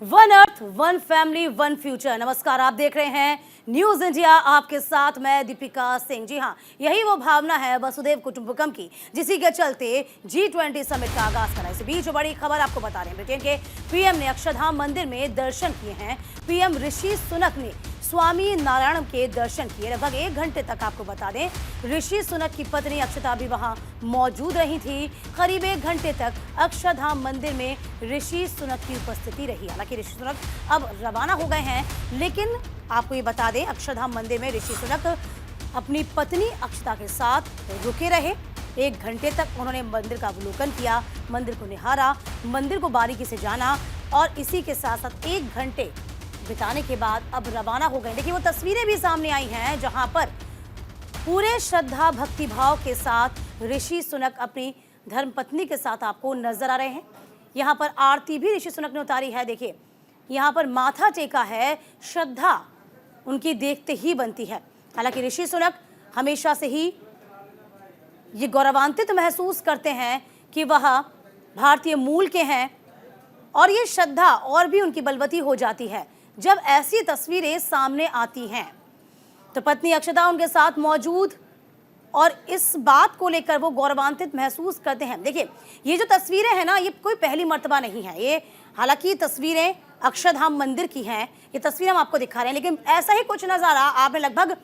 One earth one family one future. नमस्कार, आप देख रहे हैं न्यूज इंडिया, आपके साथ मैं दीपिका सिंह। जी हाँ, यही वो भावना है वसुधैव कुटुंबकम की, जिसी के चलते G20 समिट का आगाज करा। इस बीच बड़ी खबर आपको बता रहे हैं, ब्रिटेन के पीएम ने अक्षरधाम मंदिर में दर्शन किए हैं। पीएम ऋषि सुनक ने स्वामी नारायण के दर्शन किए। लगभग 1 घंटे तक आपको बता दें, ऋषि सुनक की पत्नी अक्षता भी वहां मौजूद रही थी। करीब 1 घंटे तक अक्षरधाम मंदिर में ऋषि सुनक की उपस्थिति रही। हालांकि ऋषि सुनक अब रवाना हो गए हैं, लेकिन आपको ये बता दें, अक्षरधाम मंदिर में ऋषि सुनक अपनी पत्नी अक्षता के साथ रुके रहे। 1 घंटे तक उन्होंने मंदिर का अवलोकन किया, मंदिर को निहारा, मंदिर को बारीकी से जाना और इसी के साथ साथ 1 घंटे बिताने के बाद अब रवाना हो गए। देखिए, वो तस्वीरें भी सामने आई हैं जहां पर पूरे श्रद्धा भक्ति भाव के साथ ऋषि सुनक अपनी धर्मपत्नी के साथ आपको नजर आ रहे हैं। यहाँ पर आरती भी ऋषि सुनक ने उतारी है। देखिए, यहाँ पर माथा टेका है, श्रद्धा उनकी देखते ही बनती है। हालांकि ऋषि सुनक हमेशा से ही ये गौरवान्वित महसूस करते हैं कि वह भारतीय मूल के हैं और ये श्रद्धा और भी उनकी बलवती हो जाती है जब ऐसी तस्वीरें सामने आती हैं। तो पत्नी अक्षता उनके साथ मौजूद और इस बात को लेकर वो गौरवान्वित महसूस करते हैं। देखिए, ये जो तस्वीरें हैं ना, ये कोई पहली मर्तबा नहीं है। ये हालांकि तस्वीरें अक्षरधाम मंदिर की हैं, ये तस्वीरें हम आपको दिखा रहे हैं, लेकिन ऐसा ही कुछ नज़ारा आपने लगभग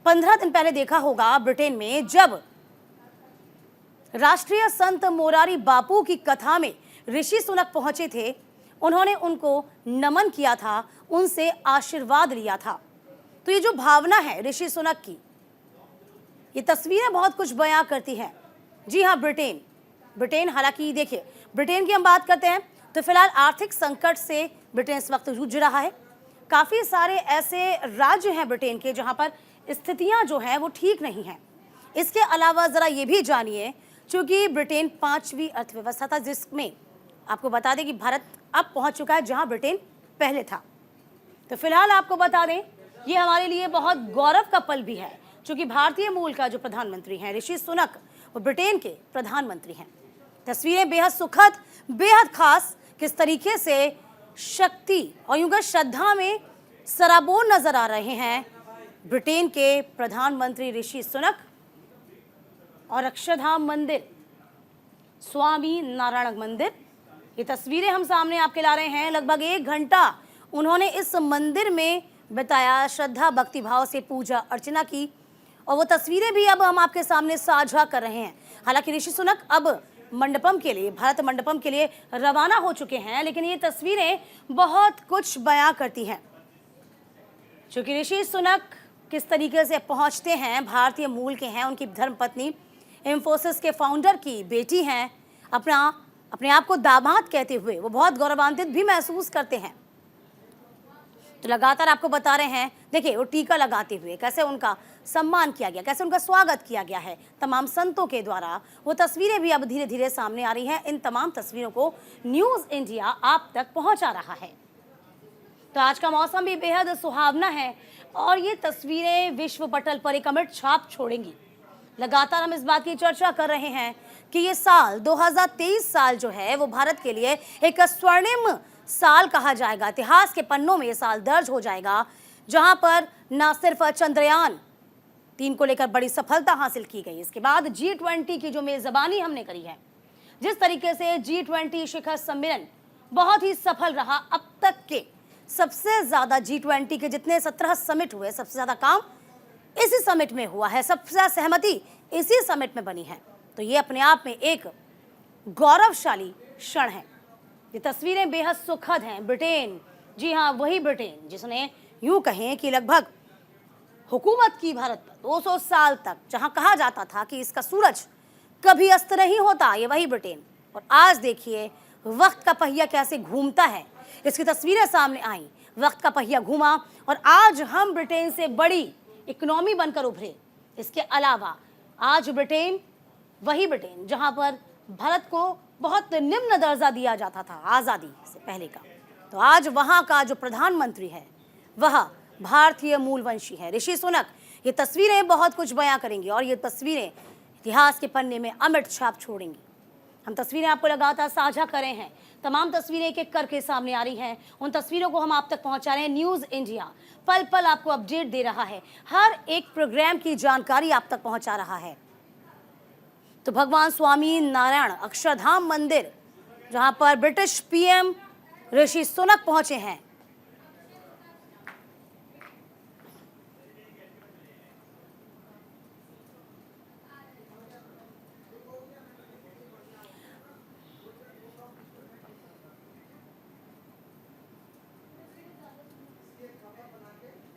15 दिन पहले देखा होगा ब्रिटेन में, जब राष्ट्रीय संत मोरारी बापू की कथा में ऋषि सुनक पहुंचे थे। उन्होंने उनको नमन किया था, उनसे आशीर्वाद लिया था। तो ये जो भावना है ऋषि सुनक की, ये तस्वीरें बहुत कुछ बयां करती हैं। जी हाँ, ब्रिटेन हालांकि देखिए, ब्रिटेन की हम बात करते हैं तो फिलहाल आर्थिक संकट से ब्रिटेन इस वक्त जूझ रहा है। काफ़ी सारे ऐसे राज्य हैं ब्रिटेन के जहां पर स्थितियां जो हैं वो ठीक नहीं हैं। इसके अलावा ज़रा ये भी जानिए, चूँकि ब्रिटेन 5वीं अर्थव्यवस्था था, जिसमें आपको बता दें कि भारत अब पहुंच चुका है जहां ब्रिटेन पहले था। तो फिलहाल आपको बता दें, ये हमारे लिए बहुत गौरव का पल भी है, क्योंकि भारतीय मूल का जो प्रधानमंत्री हैं ऋषि सुनक, वो ब्रिटेन के प्रधानमंत्री हैं। तस्वीरें बेहद सुखद, बेहद खास, किस तरीके से शक्ति और यूं श्रद्धा में सराबोर नजर आ रहे हैं ब्रिटेन के प्रधानमंत्री ऋषि सुनक और अक्षरधाम मंदिर, स्वामी नारायण मंदिर। ये तस्वीरें हम सामने आपके ला रहे हैं। लगभग 1 घंटा उन्होंने इस मंदिर में बिताया, श्रद्धा भक्ति भाव से पूजा अर्चना की और वो तस्वीरें भी अब हम आपके सामने साझा कर रहे हैं। हालांकि ऋषि सुनक अब मंडपम के लिए, भारत मंडपम के लिए रवाना हो चुके हैं, लेकिन ये तस्वीरें बहुत कुछ बयां करती हैं। क्योंकि ऋषि सुनक किस तरीके से पहुंचते हैं, भारतीय मूल के हैं, उनकी धर्मपत्नी इंफोसिस के फाउंडर की बेटी हैं, अपने आप को दामाद कहते हुए वो बहुत गौरवान्वित भी महसूस करते हैं। तो लगातार आपको बता रहे हैं, देखिए वो टीका लगाते हुए कैसे उनका सम्मान किया गया, कैसे उनका स्वागत किया गया है तमाम संतों के द्वारा। वो तस्वीरें भी अब धीरे धीरे सामने आ रही हैं। इन तमाम तस्वीरों को न्यूज इंडिया आप तक पहुंचा रहा है। तो आज का मौसम भी बेहद सुहावना है और ये तस्वीरें विश्व पटल पर एक अमिट छाप छोड़ेंगी। लगातार हम इस बात की चर्चा कर रहे हैं कि ये साल 2023 साल जो है वो भारत के लिए एक स्वर्णिम साल कहा जाएगा। इतिहास के पन्नों में ये साल दर्ज हो जाएगा, जहां पर न सिर्फ चंद्रयान 3 को लेकर बड़ी सफलता हासिल की गई, इसके बाद G20 की जो मेजबानी हमने करी है, जिस तरीके से G20 शिखर सम्मेलन बहुत ही सफल रहा। अब तक के सबसे ज्यादा G20 के जितने 17 समिट हुए, सबसे ज्यादा काम इसी समिट में हुआ है, सबसे ज्यादा सहमति इसी समिट में बनी है। तो ये अपने आप में एक गौरवशाली क्षण है। ये तस्वीरें बेहद सुखद हैं। ब्रिटेन, जी हाँ, वही ब्रिटेन जिसने यूं कहें कि लगभग हुकूमत की भारत पर 200 साल तक, जहां कहा जाता था कि इसका सूरज कभी अस्त नहीं होता, ये वही ब्रिटेन। और आज देखिए वक्त का पहिया कैसे घूमता है, इसकी तस्वीरें सामने आई। वक्त का पहिया घूमा और आज हम ब्रिटेन से बड़ी इकोनॉमी बनकर उभरे। इसके अलावा आज ब्रिटेन वही ब्रिटेन जहां पर भारत को बहुत निम्न दर्जा दिया जाता था आज़ादी से पहले का, तो आज वहां का जो प्रधानमंत्री है वह भारतीय मूलवंशी है, ऋषि सुनक। ये तस्वीरें बहुत कुछ बयां करेंगी और ये तस्वीरें इतिहास के पन्ने में अमिट छाप छोड़ेंगी। हम तस्वीरें आपको लगातार साझा करें हैं, तमाम तस्वीरें एक एक करके सामने आ रही हैं। उन तस्वीरों को हम आप तक पहुंचा रहे हैं। न्यूज़ इंडिया पल पल आपको अपडेट दे रहा है, हर एक प्रोग्राम की जानकारी आप तक पहुंचा रहा है। तो भगवान स्वामी नारायण अक्षरधाम मंदिर, जहां पर ब्रिटिश पीएम ऋषि सुनक पहुंचे हैं।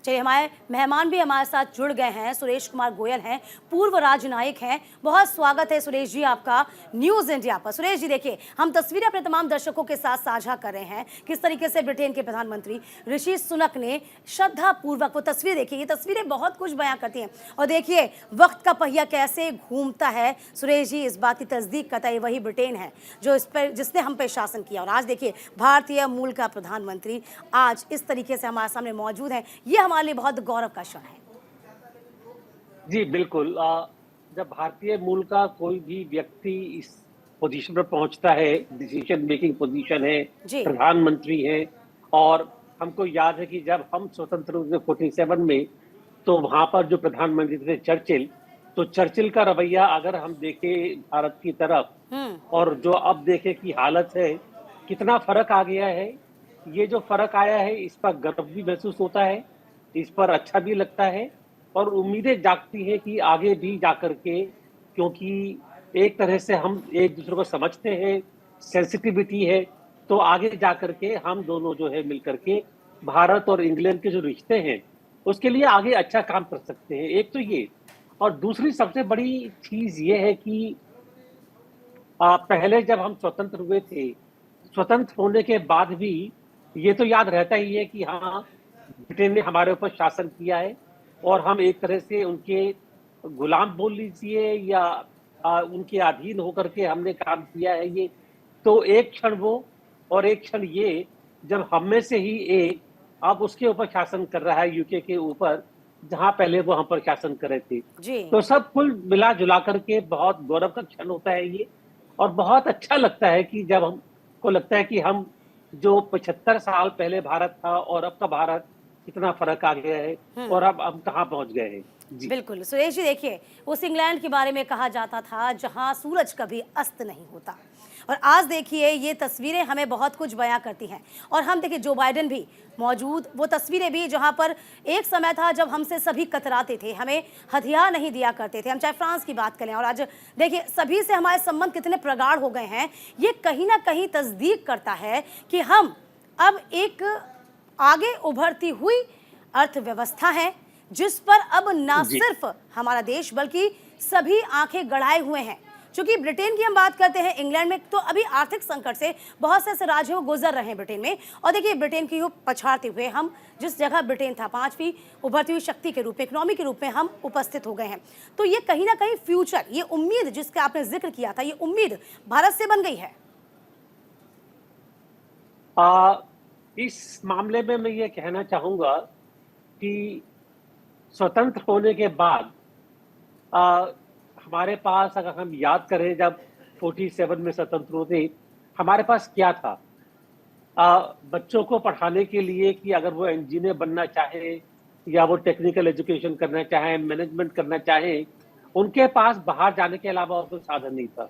चलिए, हमारे मेहमान भी हमारे साथ जुड़ गए हैं। सुरेश कुमार गोयल हैं, पूर्व राजनायिक हैं। बहुत स्वागत है सुरेश जी आपका न्यूज़ इंडिया पर। सुरेश जी, देखिए, हम तस्वीरें अपने तमाम दर्शकों के साथ साझा कर रहे हैं किस तरीके से ब्रिटेन के प्रधानमंत्री ऋषि सुनक ने श्रद्धापूर्वक वो तस्वीर देखी। ये तस्वीरें बहुत कुछ बयां करती हैं। और देखिए वक्त का पहिया कैसे घूमता है। सुरेश जी, इस बात की तस्दीक करता है वही ब्रिटेन है जो इस पर जिसने हम पे शासन किया। और आज देखिए भारतीय मूल का प्रधानमंत्री आज इस तरीके से हमारे सामने मौजूद है। ये हमारे लिए बहुत गौरव का क्षण है। जी बिल्कुल। जब भारतीय मूल का कोई भी व्यक्ति इस पोजीशन पर पहुंचता है, डिसीजन मेकिंग पोजीशन है, प्रधानमंत्री है, और हमको याद है कि जब हम स्वतंत्र हुए 47 में, तो वहां पर जो प्रधानमंत्री थे चर्चिल, तो चर्चिल का रवैया अगर हम देखें भारत की तरफ और जो अब देखें कि हालत है, कितना फर्क आ गया है। ये जो फर्क आया है इस पर गर्व भी महसूस होता है, इस पर अच्छा भी लगता है, और उम्मीदें जागती हैं कि आगे भी जाकर के, क्योंकि एक तरह से हम एक दूसरे को समझते हैं, सेंसिटिविटी है, तो आगे जाकर के हम दोनों जो है मिलकर के भारत और इंग्लैंड के जो रिश्ते हैं उसके लिए आगे अच्छा काम कर सकते हैं। एक तो ये, और दूसरी सबसे बड़ी चीज ये है कि पहले जब हम स्वतंत्र हुए थे, स्वतंत्र होने के बाद भी ये तो याद रहता ही है कि हाँ, ब्रिटेन ने हमारे ऊपर शासन किया है और हम एक तरह से उनके गुलाम बोल लीजिए या उनके अधीन होकर के हमने काम किया है। ये तो एक क्षण वो, और एक क्षण ये जब हम में से ही एक अब उसके ऊपर शासन कर रहा है, यूके के ऊपर, जहां पहले वो हम पर शासन कर रहे थे। तो सब कुल मिला जुला करके बहुत गौरव का क्षण होता है ये, और बहुत अच्छा लगता है कि जब हमको लगता है कि हम जो 75 साल पहले भारत था और अब का भारत कितना फर्क आ गया है और अब हम कहाँ पहुंच गए हैं। जी बिल्कुल सुरेश जी, देखिए उस इंग्लैंड के बारे में कहा जाता था जहां सूरज कभी अस्त नहीं होता, और आज देखिए ये तस्वीरें हमें बहुत कुछ बयां करती हैं। और हम देखिए जो बाइडेन भी मौजूद, वो तस्वीरें भी जहां पर एक समय था जब हमसे सभी कतराते थे, हमें हथियार नहीं दिया करते थे, हम चाहे फ्रांस की बात करें, और आज देखिए सभी से हमारे संबंध कितने प्रगाढ़ हो गए हैं। ये कहीं ना कहीं तस्दीक करता है कि हम अब एक आगे उभरती हुई अर्थव्यवस्था है जिस पर अब ना सिर्फ हमारा देश बल्कि सभी आंखें गड़ाए हुए हैं। क्योंकि ब्रिटेन की हम बात करते हैं, इंग्लैंड में तो अभी आर्थिक संकट से बहुत से ऐसे राज्य वो गुजर रहे हैं ब्रिटेन में, और देखिए ब्रिटेन की पछाड़ते हुए हम जिस जगह ब्रिटेन था 5वीं उभरती हुई शक्ति के रूप में, इकोनॉमी के रूप में हम उपस्थित हो गए हैं। तो ये कहीं ना कहीं फ्यूचर, ये उम्मीद जिसका आपने जिक्र किया था, ये उम्मीद भारत से बन गई है। इस मामले में मैं ये कहना चाहूंगा कि स्वतंत्र होने के बाद हमारे पास, अगर हम याद करें जब 47 में स्वतंत्र होते, हमारे पास क्या था? बच्चों को पढ़ाने के लिए कि अगर वो इंजीनियर बनना चाहे या वो टेक्निकल एजुकेशन करना चाहे, मैनेजमेंट करना चाहे, उनके पास बाहर जाने के अलावा और कोई साधन नहीं था।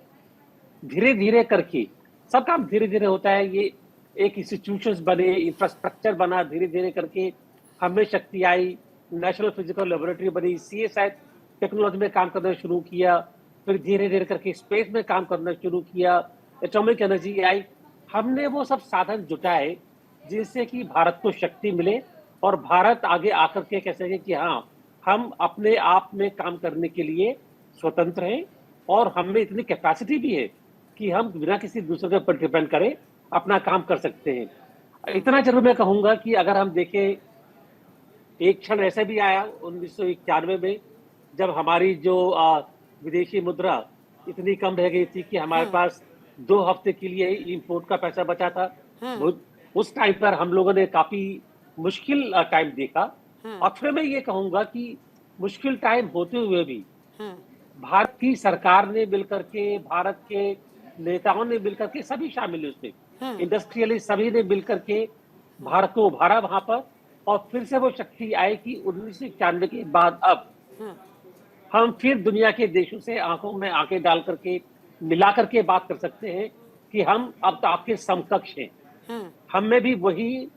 धीरे धीरे करके सब काम धीरे धीरे होता है, ये एक इंस्टीट्यूशंस बने, इंफ्रास्ट्रक्चर बना, धीरे धीरे करके हमें शक्ति आई, नेशनल फिजिकल लेबोरेटरी बनी, सीएसआई टेक्नोलॉजी में काम करना शुरू किया, फिर धीरे धीरे करके स्पेस में काम करना शुरू किया, एटॉमिक एनर्जी आई। हमने वो सब साधन जुटाए जिससे कि भारत को शक्ति मिले और भारत आगे आकर के कह सके कि हाँ, हम अपने आप में काम करने के लिए स्वतंत्र हैं और हम में इतनी कैपेसिटी भी है कि हम बिना किसी दूसरे के ऊपर डिपेंड करें अपना काम कर सकते हैं। इतना जरूर मैं कहूंगा कि अगर हम देखें, एक क्षण ऐसा भी आया 1991 में जब हमारी जो विदेशी मुद्रा इतनी कम रह गई थी कि हमारे पास 2 हफ्ते के लिए इंपोर्ट का पैसा बचा था। उस टाइम पर हम लोगों ने काफी मुश्किल टाइम देखा, और फिर मैं ये कहूंगा कि मुश्किल टाइम होते हुए भी भारत की सरकार ने मिलकर के, भारत के नेताओं ने मिलकर के, सभी शामिल है उसमें, इंडस्ट्रियलिस्ट सभी ने मिलकर के भारत को उभारा वहां पर। और फिर से वो शक्ति आई कि 1991 के बाद अब हम फिर दुनिया के देशों से आंखों में आंखें डाल करके, मिला करके बात कर सकते हैं कि हम अब तो आपके समकक्ष हैं। हम में भी वही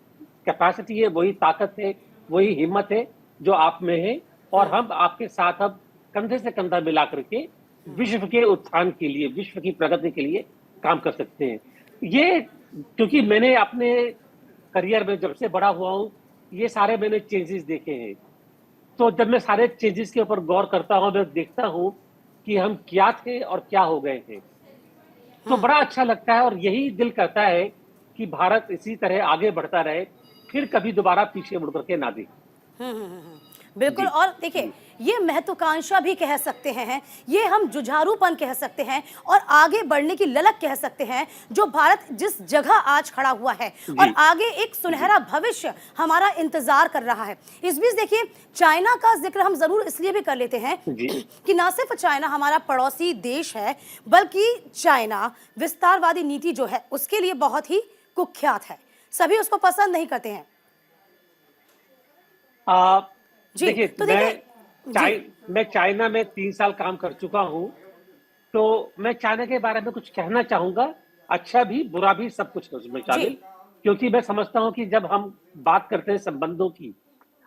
कैपेसिटी है, वही ताकत है, वही हिम्मत है जो आप में है, और हम आपके साथ अब कंधे से कंधा मिला करके विश्व के उत्थान के लिए, विश्व की प्रगति के लिए काम कर सकते हैं। ये क्योंकि मैंने अपने करियर में जब से बड़ा हुआ हूं, ये सारे मैंने चेंजेस देखे हैं। तो जब मैं सारे चेंजेस के ऊपर गौर करता हूं, मैं देखता हूं कि हम क्या थे और क्या हो गए थे, तो बड़ा अच्छा लगता है। और यही दिल करता है कि भारत इसी तरह आगे बढ़ता रहे, फिर कभी दोबारा पीछे मुड़ करके ना देखे। बिल्कुल। जी। और देखिए, ये महत्वाकांक्षा भी कह सकते हैं, ये हम जुझारूपन कह सकते हैं, और आगे बढ़ने की ललक कह सकते हैं, जो भारत जिस जगह आज खड़ा हुआ है, और जी। आगे एक सुनहरा भविष्य हमारा इंतजार कर रहा है। इस बीच देखिए, चाइना का जिक्र हम जरूर इसलिए भी कर लेते हैं जी। कि ना सिर्फ चाइना हमारा पड़ोसी देश है, बल्कि चाइना विस्तारवादी नीति जो है उसके लिए बहुत ही कुख्यात है। सभी उसको पसंद नहीं करते हैं। जी, देखिए, तो देखिए मैं चाइना में 3 साल काम कर चुका हूं, तो मैं चाइना के बारे में कुछ कहना चाहूंगा। अच्छा भी, बुरा भी, सब कुछ है उसमें जी शामिल। क्योंकि मैं समझता हूं कि जब हम बात करते हैं संबंधों की,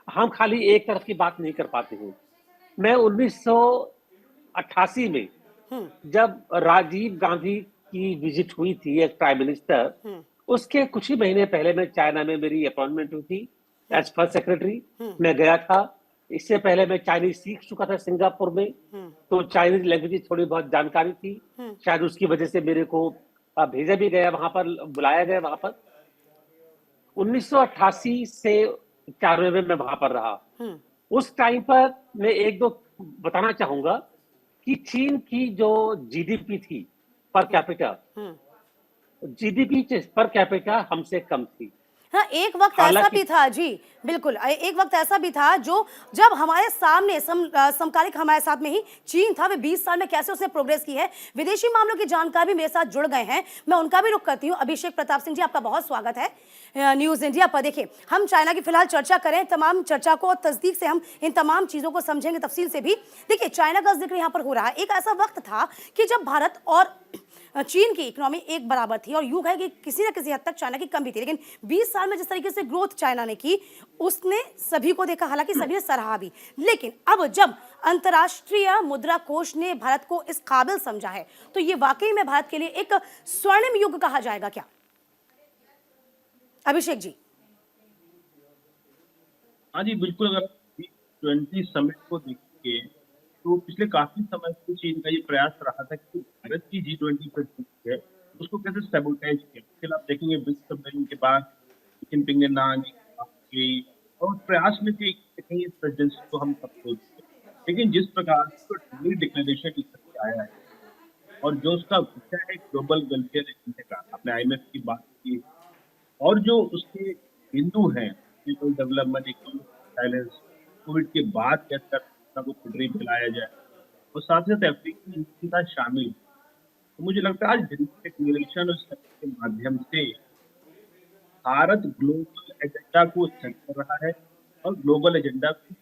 हम खाली एक तरफ की बात नहीं कर पाते हैं। मैं 1988 में, जब राजीव गांधी की विजिट हुई थी एज प्राइम मिनिस्टर, उसके कुछ ही महीने पहले मैं चाइना में, मेरी अपॉइंटमेंट हुई थी एज फर्स्ट सेक्रेटरी। मैं गया था। इससे पहले मैं चाइनीज सीख चुका था सिंगापुर में, तो चाइनीज लैंग्वेज की थोड़ी बहुत जानकारी थी। शायद उसकी वजह से मेरे को भेजा भी गया वहां पर, बुलाया गया वहां पर। 1988 से 91 में मैं वहां पर रहा। उस टाइम पर मैं एक दो बताना चाहूंगा कि चीन की जो जीडीपी थी per capita, GDP per capita हमसे कम थी। हाँ, एक वक्त ऐसा हालांकि भी था जी, बिल्कुल। एक वक्त ऐसा भी था जो जब हमारे सामने समकालिक हमारे साथ में ही चीन था, वे 20 साल में कैसे उसने प्रोग्रेस की है। विदेशी मामलों की जानकार भी मेरे साथ जुड़ गए हैं, मैं उनका भी रुख करती हूँ। अभिषेक प्रताप सिंह जी, आपका बहुत स्वागत है न्यूज़ इंडिया पर। देखिए, हम चाइना की फिलहाल चर्चा करें, तमाम चर्चा को और तस्दीक से हम इन तमाम चीज़ों को समझेंगे तफसील से भी। देखिए, चाइना का जिक्र यहाँ पर हो रहा है। एक ऐसा वक्त था कि जब भारत और चीन की इकोनॉमी एक बराबर थी, और यूं है कि किसी न किसी हद तक चाइना की कम भी थी, लेकिन 20 साल में जिस तरीके से ग्रोथ चाइना ने की, उसने सभी को देखा, हालांकि सभी ने सराहा भी। लेकिन अब जब अंतर्राष्ट्रीय मुद्रा कोष ने भारत को इस काबिल समझा है, तो ये वाकई में भारत के लिए एक स्वर्णिम युग कहा जाएगा क्या, अभिषेक जी? हाँ जी, बिल्कुल। अगर G20 समिट को देखेंगे तो पिछले काफी समय से चीन का ये प्रयास रहा था कि भारत की G20 प्रेसिडेंसी है उसको कैसे सैबोटेज किया। फिर आप देखेंगे ब्रिक्स सम्मेलन के बाद जिनपिंग ने ना आने की बात की, और उस प्रयास में थे कि कहीं इस प्रेसिडेंसी को हम सपोर्ट करें। लेकिन जिस प्रकार से डिक्लेरेशन करके आया है, और जो उसका विषय है ग्लोबल वेलफेयर एजेंडे का, आपने IMF की बात की, और जो उसके बिंदु हैं, people development, economic balance, Covid के बाद कैसे को ड्रीम चलाया जाए, और साथ साथ अफ्रीकी यूनियन का शामिल। तो मुझे लगता है आज डिक्लेरेशन के माध्यम से भारत ग्लोबल एजेंडा को सेट कर रहा है, और ग्लोबल एजेंडा को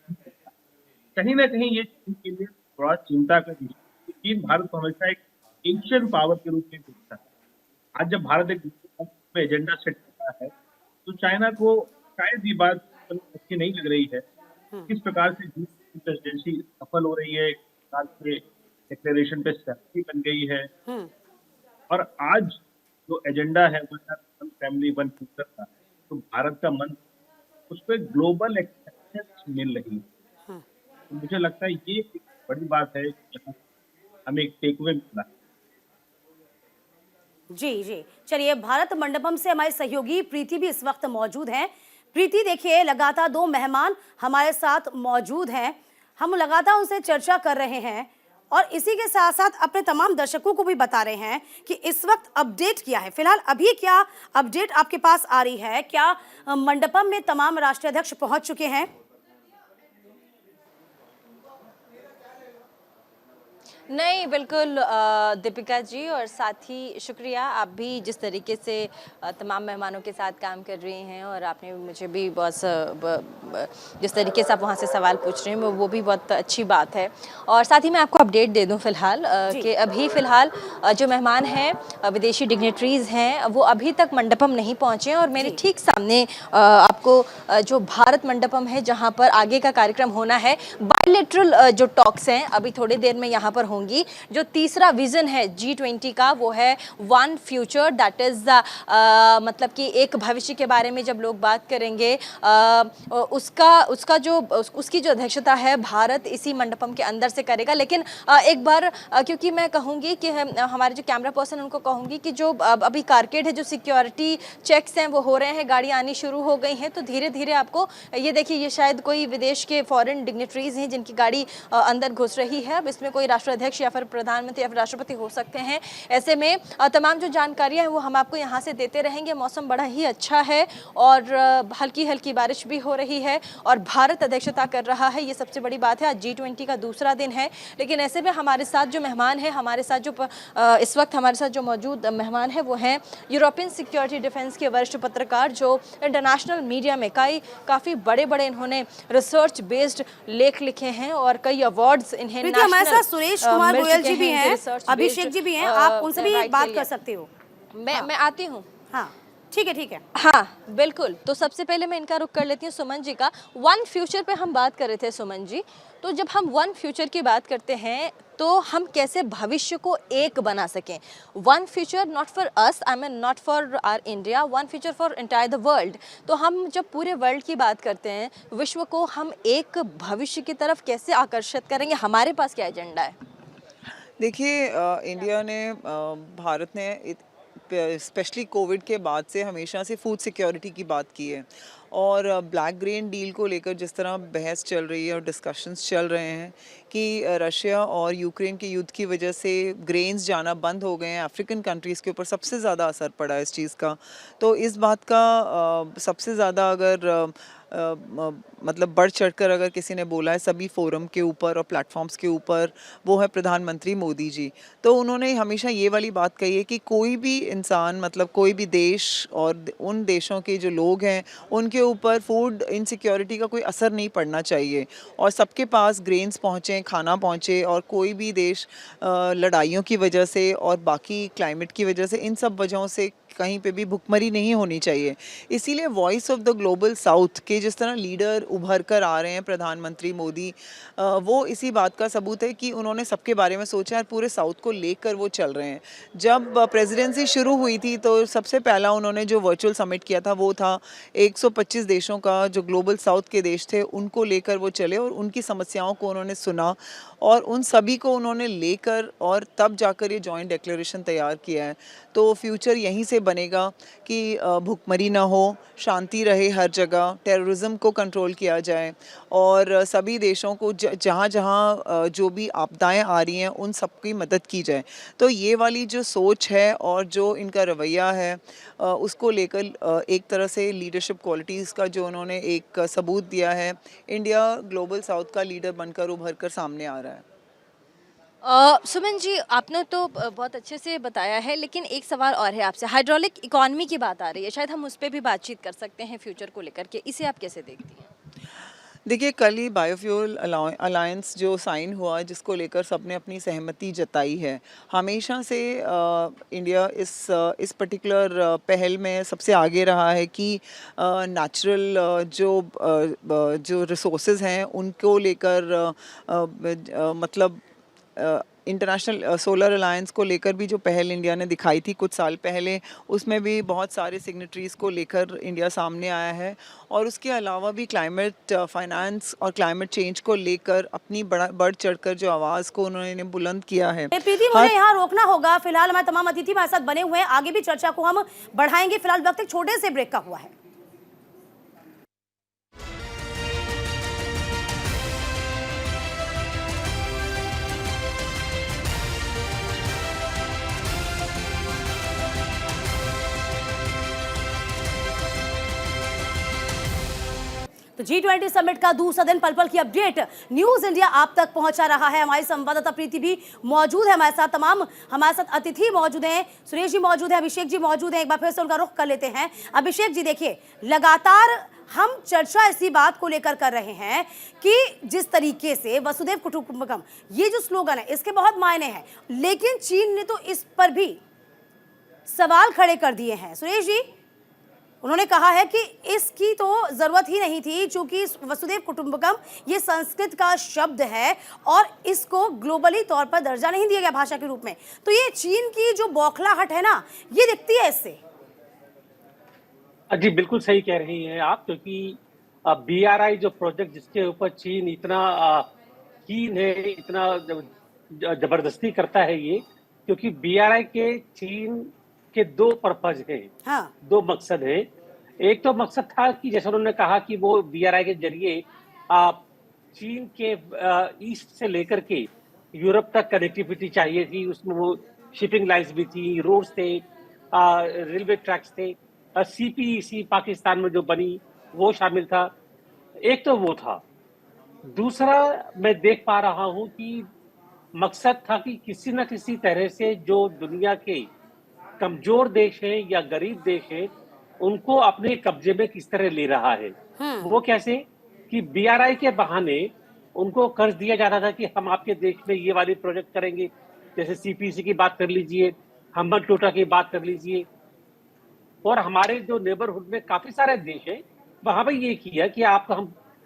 कहीं ना कहीं ये चीन के लिए थोड़ा चिंता का विषय। चीन भारत को हमेशा एक एशियन पावर के रूप में देखता है। आज जब भारत एक एजेंडा सेट कर रहा है, तो चाइना को शायद ये बात अच्छी नहीं लग रही है। किस प्रकार से प्रेसिडेंसी सफल हो रही है, डिक्लेरेशन पे सहमति बन गई है, और आज जो एजेंडा है वन फैमिली वन फ्यूचर का, तो भारत का मन उस पर ग्लोबल एक्सेप्टेंस मिल रही है। तो मुझे लगता है ये एक बड़ी बात है, हमें एक टेकअवे मिला। जी जी, चलिए, भारत मंडपम से हमारे सहयोगी प्रीति भी इस वक्त मौजूद हैं। प्रीति, देखिए, लगातार दो मेहमान हमारे साथ मौजूद हैं, हम लगातार उनसे चर्चा कर रहे हैं, और इसी के साथ साथ अपने तमाम दर्शकों को भी बता रहे हैं कि इस वक्त अपडेट क्या है। फिलहाल अभी क्या अपडेट आपके पास आ रही है? क्या मंडपम में तमाम राष्ट्रीय अध्यक्ष पहुंच चुके हैं? नहीं, बिल्कुल दीपिका जी, और साथ ही शुक्रिया आप भी जिस तरीके से तमाम मेहमानों के साथ काम कर रही हैं, और आपने मुझे भी बहुत जिस तरीके से आप वहाँ से सवाल पूछ रहे हैं वो भी बहुत अच्छी बात है। और साथ ही मैं आपको अपडेट दे दूं फिलहाल कि अभी फ़िलहाल जो मेहमान हैं विदेशी डिग्नेटरीज़ हैं वो अभी तक मंडपम नहीं पहुँचे हैं, और मेरे ठीक सामने आपको जो भारत मंडपम है जहाँ पर आगे का कार्यक्रम होना है, बायलैटरल जो टॉक्स हैं अभी थोड़ी देर में यहाँ पर होंगी। जो तीसरा विजन है G20 का वो है वन फ्यूचर, दैट इज मतलब कि एक भविष्य के बारे में जब लोग बात करेंगे उसकी जो अध्यक्षता है भारत इसी मंडपम के अंदर से करेगा। लेकिन एक बार क्योंकि मैं कहूँगी कि हमारे जो कैमरा पर्सन उनको कहूँगी कि जो अभी कारकेड है, जो सिक्योरिटी चेक्स हैं वो हो रहे हैं, गाड़ी आनी शुरू हो गई हैं, तो धीरे धीरे आपको ये देखिए ये शायद कोई विदेश के फॉरेन डिग्नेटरीज हैं जिनकी गाड़ी अंदर घुस रही है। अब इसमें कोई राष्ट्राध्यक्ष या फिर प्रधानमंत्री या फिर राष्ट्रपति हो सकते हैं। ऐसे में तमाम जो जानकारियां हैं वो हम आपको यहाँ से देते रहेंगे। मौसम बड़ा ही अच्छा है और हल्की हल्की बारिश भी हो रही है और भारत अध्यक्षता कर रहा है, ये सबसे बड़ी बात है। आज G20 का दूसरा दिन है, लेकिन ऐसे में हमारे साथ जो मेहमान हैं, हमारे साथ जो इस वक्त हमारे साथ जो मौजूद मेहमान हैं वो हैं यूरोपियन सिक्योरिटी डिफेंस के वरिष्ठ पत्रकार जो इंटरनेशनल मीडिया में काफ़ी बड़े बड़े इन्होंने रिसर्च बेस्ड लेख लिखे हैं और कई अवार्ड्स इन्हें हमारे साथ सुरेश कुमार गोयल जी भी हैं, अभिषेक जी भी हैं, आप उनसे भी बात कर सकते हो। मैं आती हूँ। हाँ ठीक है। हाँ बिल्कुल, तो सबसे पहले मैं इनका रुख कर लेती हूँ सुमन जी का। वन फ्यूचर पे हम बात कर रहे थे सुमन जी, तो जब हम वन फ्यूचर की बात करते हैं तो हम कैसे भविष्य को एक बना सकें। One future not for us, I mean not for our India, one future for entire the world. तो हम जब पूरे वर्ल्ड की बात करते हैं, विश्व को हम एक भविष्य की तरफ कैसे आकर्षित करेंगे, हमारे पास क्या एजेंडा है? देखिए इंडिया ने भारत ने स्पेशली कोविड के बाद से हमेशा से फूड सिक्योरिटी की बात की है और ब्लैक ग्रेन डील को लेकर जिस तरह बहस चल रही है और डिस्कशंस चल रहे हैं कि रशिया और यूक्रेन के युद्ध की वजह से ग्रेन्स जाना बंद हो गए हैं, अफ्रीकन कंट्रीज़ के ऊपर सबसे ज़्यादा असर पड़ा है इस चीज़ का। तो इस बात का सबसे ज़्यादा अगर मतलब बढ़ चढ़कर अगर किसी ने बोला है सभी फोरम के ऊपर और प्लेटफॉर्म्स के ऊपर, वो है प्रधानमंत्री मोदी जी। तो उन्होंने हमेशा ये वाली बात कही है कि कोई भी इंसान, मतलब कोई भी देश और उन देशों के जो लोग हैं उनके ऊपर फूड इनसिक्योरिटी का कोई असर नहीं पड़ना चाहिए और सबके पास ग्रेन्स पहुँचें, खाना पहुँचे और कोई भी देश लड़ाइयों की वजह से और बाकी क्लाइमेट की वजह से, इन सब वजहों से कहीं पे भी भुखमरी नहीं होनी चाहिए। इसीलिए voice of the global south के जिस तरह लीडर उभर कर आ रहे हैं प्रधानमंत्री मोदी, वो इसी बात का सबूत है कि उन्होंने सबके बारे में सोचा और पूरे साउथ को लेकर वो चल रहे हैं। जब प्रेसिडेंसी शुरू हुई थी तो सबसे पहला उन्होंने जो वर्चुअल समिट किया था वो था 125 देशों का, जो ग्लोबल साउथ के देश थे उनको लेकर वो चले और उनकी समस्याओं को उन्होंने सुना और उन सभी को उन्होंने लेकर और तब जाकर ये जॉइंट डिक्लेरेशन तैयार किया है। तो फ्यूचर यहीं से बनेगा कि भुखमरी ना हो, शांति रहे हर जगह, टेररिज्म को कंट्रोल किया जाए और सभी देशों को जहाँ जहाँ जो भी आपदाएं आ रही हैं उन सबकी मदद की जाए। तो ये वाली जो सोच है और जो इनका रवैया है उसको लेकर एक तरह से लीडरशिप क्वालिटीज़ का जो उन्होंने एक सबूत दिया है, इंडिया ग्लोबल साउथ का लीडर बनकर उभर कर सामने आ रहा है। सुमन जी, आपने तो बहुत अच्छे से बताया है, लेकिन एक सवाल और है आपसे। हाइड्रोलिक इकॉनमी की बात आ रही है, शायद हम उस पर भी बातचीत कर सकते हैं फ्यूचर को लेकर के, इसे आप कैसे देखती हैं? देखिए कल ही बायोफ्यूल अलायंस जो साइन हुआ जिसको लेकर सबने अपनी सहमति जताई है। हमेशा से इंडिया इस पर्टिकुलर पहल में सबसे आगे रहा है कि नेचुरल जो रिसोर्सेज हैं उनको लेकर मतलब इंटरनेशनल सोलर अलायंस को लेकर भी जो पहल इंडिया ने दिखाई थी कुछ साल पहले, उसमें भी बहुत सारे सिग्नेटरीज़ को लेकर इंडिया सामने आया है और उसके अलावा भी क्लाइमेट फाइनेंस और क्लाइमेट चेंज को लेकर अपनी बढ़ चढ़कर जो आवाज़ को उन्होंने बुलंद किया है। प्रीति, मुझे यहाँ रोकना होगा। फिलहाल हमारे तमाम अतिथि हमारे साथ बने हुए हैं, आगे भी चर्चा को हम बढ़ाएंगे। फिलहाल वक्त एक छोटे से ब्रेक का हुआ है। तो G20 समिट का दूसरा दिन, पल पल की अपडेट न्यूज इंडिया आप तक पहुंचा रहा है। हमारी संवाददाता प्रीति भी मौजूद है हमारे साथ, तमाम हमारे साथ अतिथि मौजूद हैं, सुरेश जी मौजूद हैं, अभिषेक जी मौजूद हैं। एक बार फिर से उनका रुख कर लेते हैं। अभिषेक जी, देखिए लगातार हम चर्चा इसी बात को लेकर कर रहे हैं कि जिस तरीके से वसुधैव कुटुंबकम ये जो स्लोगन है इसके बहुत मायने हैं, लेकिन चीन ने तो इस पर भी सवाल खड़े कर दिए हैं। सुरेश जी, उन्होंने कहा है कि इसकी तो जरूरत ही नहीं थी, क्योंकि वसुधैव कुटुंबकम ये संस्कृत का शब्द है और इसको ग्लोबली तौर पर दर्जा नहीं दिया गया भाषा के रूप में। तो ये चीन की जो बौखलाहट है ना, ये दिखती है इससे। जी बिल्कुल सही कह रही हैं आप, क्योंकि BRI जो प्रोजेक्ट जिसके ऊपर चीन इतना कीन है, इतना जबरदस्ती करता है ये, क्योंकि BRI के चीन के दो पर्पज हैं। हाँ। दो मकसद हैं। एक तो मकसद था कि जैसे उन्होंने कहा कि वो BRI के जरिए चीन के ईस्ट से लेकर के यूरोप तक कनेक्टिविटी चाहिए थी। उसमें वो शिपिंग लाइन्स भी थी, रोड्स थे, रेलवे ट्रैक्स थे, CPEC पाकिस्तान में जो बनी वो शामिल था। एक तो वो था। दूसरा मैं देख पा रहा हूं कि मकसद था कि किसी न किसी तरह से जो दुनिया के कमजोर देश हैं या गरीब देश हैं, उनको अपने कब्जे में किस तरह ले रहा है। वो कैसे कि BRI के बहाने उनको कर्ज दिया जाता था कि हम आपके देश में ये वाली प्रोजेक्ट करेंगे, जैसे CPEC की बात कर लीजिए, हम्बन टोटा की बात कर लीजिए, और हमारे जो नेबरहुड में काफी सारे देश हैं वहां पर ये किया कि आपको हम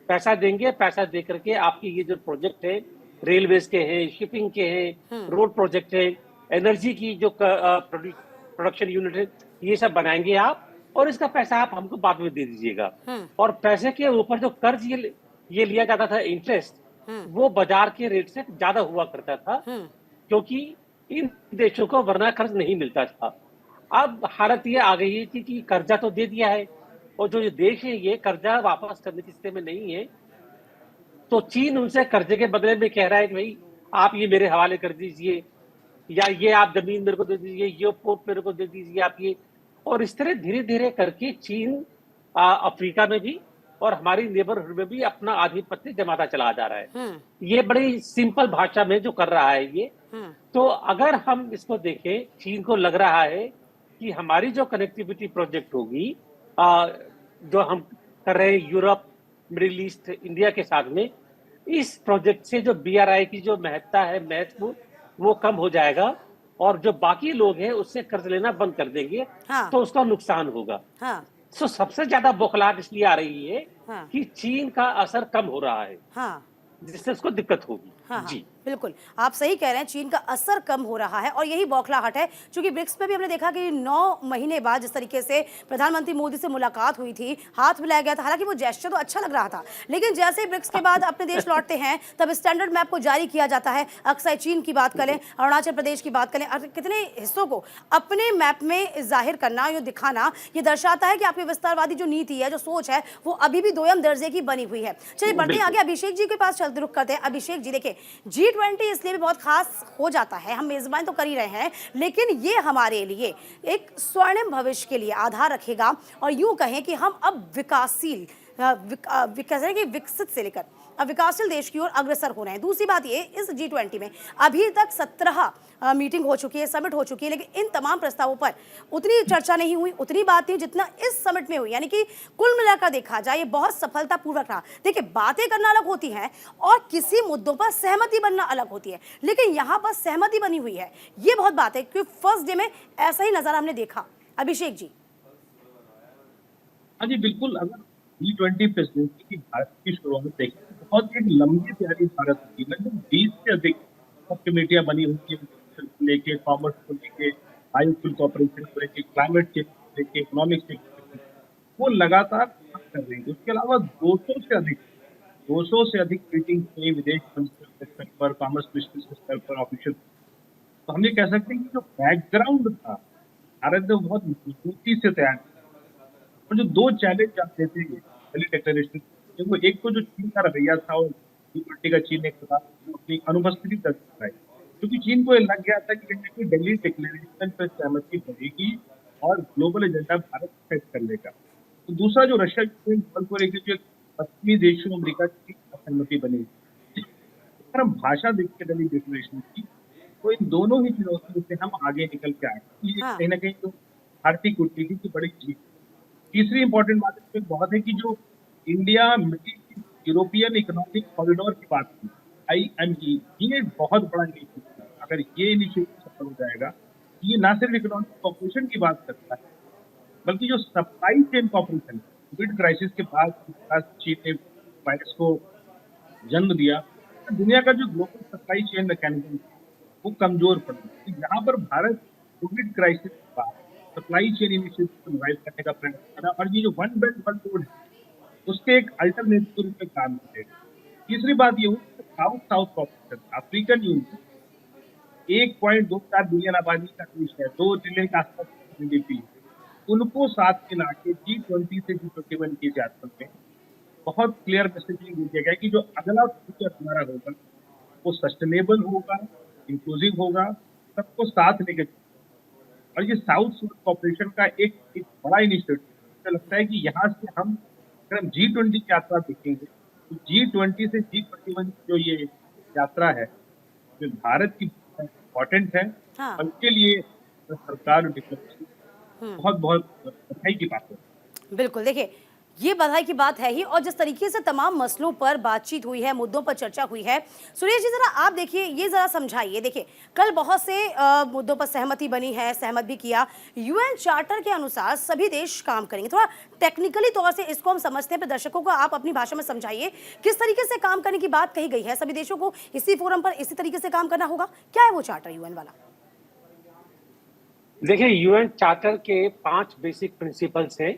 पैसा देंगे, पैसा दे करके आपकी ये जो प्रोजेक्ट है, रेलवेज के हैं, शिपिंग के हैं, रोड प्रोजेक्ट है, एनर्जी की जो प्रोडक्शन यूनिट है, ये सब बनाएंगे आप, और इसका पैसा आप हमको बाद में दे दीजिएगा। और पैसे के ऊपर जो कर्ज ये लिया जाता था, इंटरेस्ट, वो बाजार के रेट से ज्यादा हुआ करता था, क्योंकि इन देशों को वरना कर्ज नहीं मिलता था। अब हालत ये आ गई है कि कर्जा तो दे दिया है, और जो ये देश है ये कर्जा वापस करने की स्थिति में नहीं है, तो चीन उनसे कर्जे के बदले में कह रहा है कि भाई आप ये मेरे हवाले कर दीजिए, या ये आप जमीन मेरे को दे दीजिए, ये पोर्ट मेरे को दे दीजिए आप ये। और इस तरह धीरे धीरे करके चीन अफ्रीका में भी और हमारी नेबरहुड में भी अपना आधिपत्य जमाता चला जा रहा है। ये बड़ी सिंपल भाषा में जो कर रहा है ये। तो अगर हम इसको देखें, चीन को लग रहा है कि हमारी जो कनेक्टिविटी प्रोजेक्ट होगी, जो हम कर रहे हैं यूरोप, मिडिल ईस्ट, इंडिया के साथ में, इस प्रोजेक्ट से जो BRI की जो महत्ता है, महत्व, वो कम हो जाएगा, और जो बाकी लोग हैं उससे कर्ज लेना बंद कर देंगे। हाँ। तो उसका नुकसान होगा। हाँ। तो सबसे ज्यादा बौखलाहट इसलिए आ रही है हाँ। कि चीन का असर कम हो रहा है, हाँ। जिससे उसको दिक्कत होगी। हाँ, जी बिल्कुल आप सही कह रहे हैं, चीन का असर कम हो रहा है और यही बौखलाहट है। क्योंकि ब्रिक्स में भी हमने देखा कि 9 महीने बाद जिस तरीके से प्रधानमंत्री मोदी से मुलाकात हुई थी, हाथ मिलाया गया था, हालांकि वो जेस्चर तो अच्छा लग रहा था, लेकिन जैसे ही ब्रिक्स के बाद अपने देश लौटते हैं तब स्टैंडर्ड मैप को जारी किया जाता है। अक्सर चीन की बात करें, अरुणाचल प्रदेश की बात करें, कितने हिस्सों को अपने मैप में जाहिर करना, ये दिखाना, ये दर्शाता है कि आपकी विस्तारवादी जो नीति है, जो सोच है, वो अभी भी दोयम दर्जे की बनी हुई है। चलिए बढ़ते आगे, अभिषेक जी के पास चलते रुक करते हैं। अभिषेक जी, देखिए G20 इसलिए भी बहुत खास हो जाता है, हम मेजबान तो कर ही रहे हैं, लेकिन ये हमारे लिए एक स्वर्णिम भविष्य के लिए आधार रखेगा, और यूं कहें कि हम अब विकसित से लेकर अब विकासशील देश की ओर अग्रसर हो रहे हैं। दूसरी बात ये, इस G20 में अभी तक 17 मीटिंग हो चुकी है, समिट हो चुकी है, लेकिन इन तमाम प्रस्तावों पर उतनी चर्चा नहीं हुई, उतनी बात नहीं जितना इस समिट में हुई। यानी कि कुल मिलाकर देखा जाए ये बहुत सफलतापूर्वक रहा। देखिए, बातें करना अलग होती हैं और किसी मुद्दों पर सहमति बनना अलग होती है, लेकिन यहाँ पर सहमति बनी हुई है, ये बहुत बात है, क्योंकि फर्स्ट डे में ऐसा ही नजारा हमने देखा। अभिषेक जी। हाँ जी बिल्कुल। अगर G20 प्रेसिडेंसी की भारत की शुरुआत देखें, बहुत एक लंबी प्यारी भारत की, लगभग 20 से अधिक सब कमेटियां बनी हुई है, लेके कॉमर्स को लेके, बायोफ्यूल कॉर्पोरेशन को लेके, क्लाइमेट चेंज को लेके, इकोनॉमिक चेंज को लेके, वो लगातार काम कर रही है। उसके अलावा 200 से अधिक मीटिंग हुई विदेश मंत्री के स्तर पर, कॉमर्स मिनिस्टर के स्तर पर, ऑफिशियल। तो हम ये कह सकते हैं कि जो बैकग्राउंड था, भारत ने बहुत मजबूती से तैयार किया। और जो 2 चैलेंज आप देते हैं पहले डिक्लेरेशन, देखो एक तो जो चीन का रवैया था, और G20 का चीन ने अपनी अनुपस्थिति दर्ज कराई, क्योंकि चीन को लग गया था कि दिल्ली डिक्लेरेशन पर सहमति बनेगी और ग्लोबल एजेंडा भारत सेट कर लेगा। तो दूसरा जो रशिया यूक्रेन वॉर को लेकर जो पश्चिमी देशों अमेरिका की असहमति बनी। अगर हम भाषा देखते हैं दिल्ली डिक्लेरेशन की, तो इन दोनों ही चुनौतियों से हम आगे निकल के आए। ये हाँ। कहीं ना कहीं तो भारतीय कूटनीति की बड़ी जीत। तीसरी इंपॉर्टेंट बात इसमें बहुत है कि जो India middle east European economic corridor की बात की, IME, ये एक बहुत बड़ा इनिशिएटिव है। अगर ये इनिशिएटिव सफल हो जाएगा, ये ना सिर्फ इकोनॉमिक कॉपरेशन की बात करता है, बल्कि जो supply chain cooperation, covid crisis के बाद चीन ने वायरस को जन्म दिया, तो दुनिया का जो ग्लोबल सप्लाई चेन मैकेनिज्म वो कमजोर पड़ गया। तो यहाँ पर भारत कोविड क्राइसिस के बाद सप्लाई चेन इनिशिएटिव को रिवाइव करने का प्रयास करा, और ये जो वन बेल्ट वन रोड है उसके एक अल्टरनेटिव के रूप में काम करेगा। तीसरी बात ये हुई south south cooperation. African union 1.24 billion आबादी का देश है, 2 ट्रिलियन के आसपास GDP, उनको साथ में लाके G20 से G21 की यात्रा में बहुत क्लियर मैसेजिंग दिया गया कि जो अगला फ्यूचर हमारा होगा वो सस्टेनेबल होगा, इंक्लूसिव होगा, सबको साथ लेके चलेगा। और ये साउथ साउथ कॉपरेशन का एक बड़ा इनिशिएटिव। मुझे लगता है कि यहाँ से हम अगर हम G20 की यात्रा देखेंगे तो G20 से G21 जो ये यात्रा है जो भारत की इम्पोर्टेंट है, हाँ। और उसके लिए सरकार और डिप्लोमेसी बहुत बहुत बधाई की बात है। बिल्कुल, देखिए ये बधाई की बात है ही, और जिस तरीके से तमाम मसलों पर बातचीत हुई है, मुद्दों पर चर्चा हुई है, सुरेश जी जरा आप देखिए, ये जरा समझाइए। देखिए कल बहुत से मुद्दों पर सहमति बनी है, सहमत भी किया। UN चार्टर के अनुसार सभी देश काम करेंगे। थोड़ा टेक्निकली तौर से इसको हम समझते हैं, पर दर्शकों को आप अपनी भाषा में समझाइए किस तरीके से काम करने की बात कही गई है। सभी देशों को इसी फोरम पर इसी तरीके से काम करना होगा, क्या है वो चार्टर UN वाला? देखिए, UN चार्टर के 5 बेसिक प्रिंसिपल्स हैं